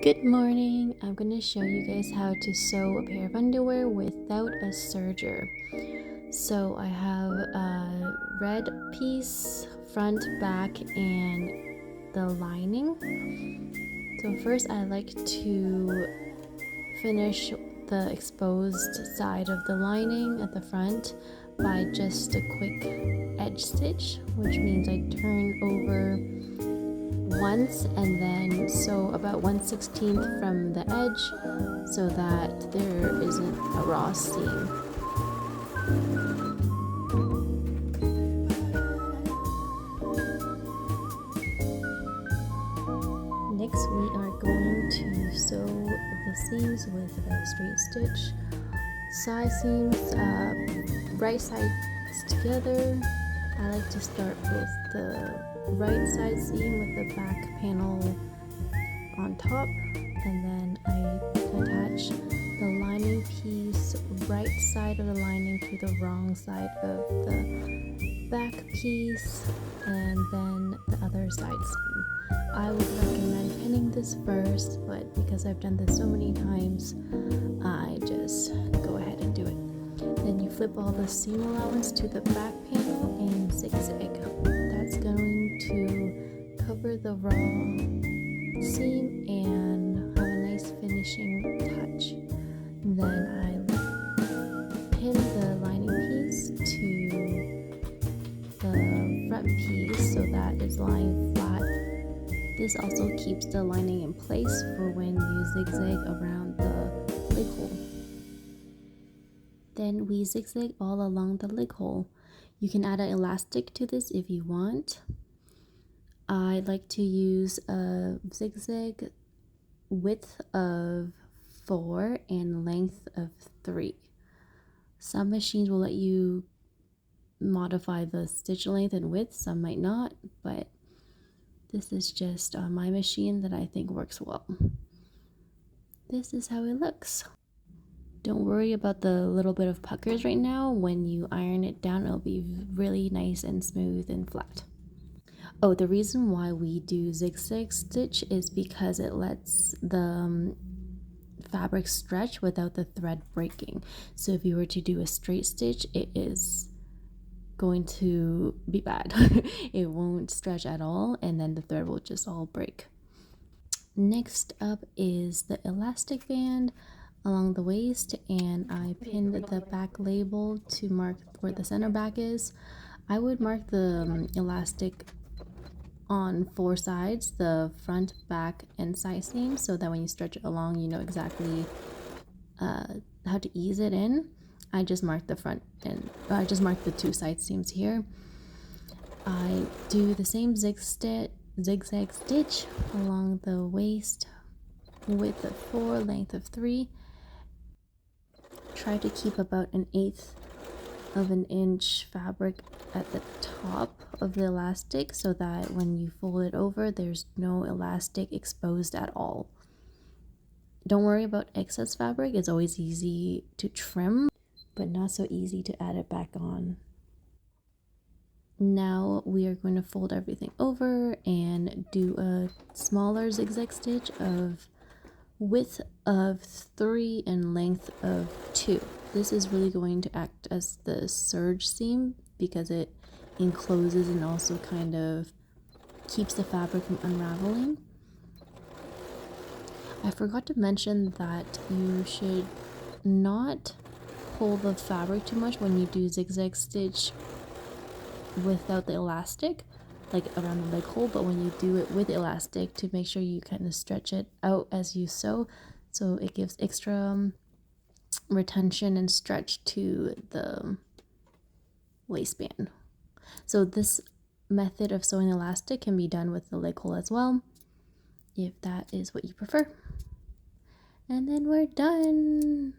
Good morning. I'm going to show you guys how to sew a pair of underwear without a serger. So I have a red piece, front, back, and the lining. So first I like to finish the exposed side of the lining at the front by just a quick edge stitch, which means I turn over once and then sew about 1/16 from the edge so that there isn't a raw seam. Next we are going to sew the seams with a straight stitch. Side seams, right sides together. I like to start with the right side seam with the back panel on top, and then I attach the lining piece right side of the lining to the wrong side of the back piece, and then the other side seam. I would recommend pinning this first, but because I've done this so many times, I just go ahead and do it. Then you flip all the seam allowance to the back panel and zigzag. That's going to cover the raw seam and have a nice finishing touch. Then I pin the lining piece to the front piece so that it's lying flat. This also keeps the lining in place for when you zigzag around the leg hole. Then we zigzag all along the leg hole. You can add an elastic to this if you want. I like to use a zigzag width of 4 and length of 3. Some machines will let you modify the stitch length and width, some might not, but this is just on my machine that I think works well. This is how it looks. Don't worry about the little bit of puckers right now. When you iron it down, it'll be really nice and smooth and flat. Oh, the reason why we do zigzag stitch is because it lets the fabric stretch without the thread breaking. So if you were to do a straight stitch, it is going to be bad. It won't stretch at all, and then the thread will just all break. Next up is the elastic band along the waist, and I pinned the back label to mark where the center back is. I would mark the elastic on 4 sides, the front, back, and side seams, so that when you stretch it along, you know exactly how to ease it in. I just marked the front and I just marked the 2 side seams here. I do the same zigzag stitch along the waist, width of 4, length of 3. Try to keep about 1/8 of an inch fabric at the top of the elastic so that when you fold it over, there's no elastic exposed at all. Don't worry about excess fabric. It's always easy to trim, but not so easy to add it back on. Now we are going to fold everything over and do a smaller zigzag stitch of width of 3 and length of 2. This is really going to act as the serge seam because it encloses and also kind of keeps the fabric from unraveling. I forgot to mention that you should not pull the fabric too much when you do zigzag stitch without the elastic, like around the leg hole, but when you do it with elastic, to make sure you kind of stretch it out as you sew so it gives extra retention and stretch to the waistband. So this method of sewing elastic can be done with the leg hole as well, if that is what you prefer. And then we're done.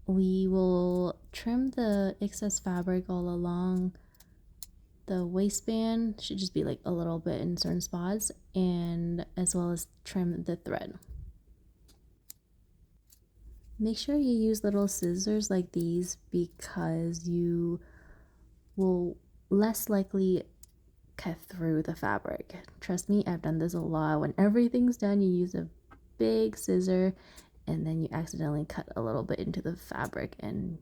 We will trim the excess fabric all along the waistband. Should just be like a little bit in certain spots, and as well as trim the thread. Make sure you use little scissors like these because you will less likely cut through the fabric. Trust me, I've done this a lot. When everything's done, you use a big scissor and then you accidentally cut a little bit into the fabric and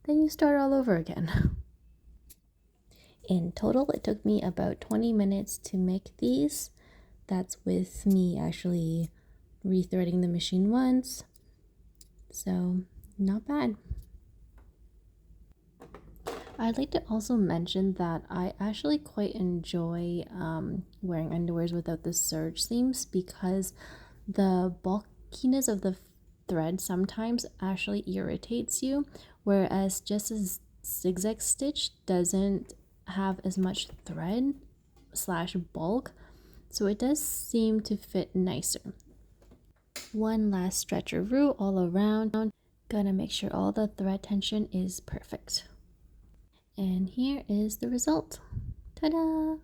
then you start all over again. In total, it took me about 20 minutes to make these. That's with me actually rethreading the machine once, so not bad. I'd like to also mention that I actually quite enjoy wearing underwears without the serge seams because the bulkiness of the thread sometimes actually irritates you, whereas just a zigzag stitch doesn't have as much thread slash bulk, so it does seem to fit nicer. One last stretcheroo all around. Gotta make sure all the thread tension is perfect. And here is the result. Ta-da!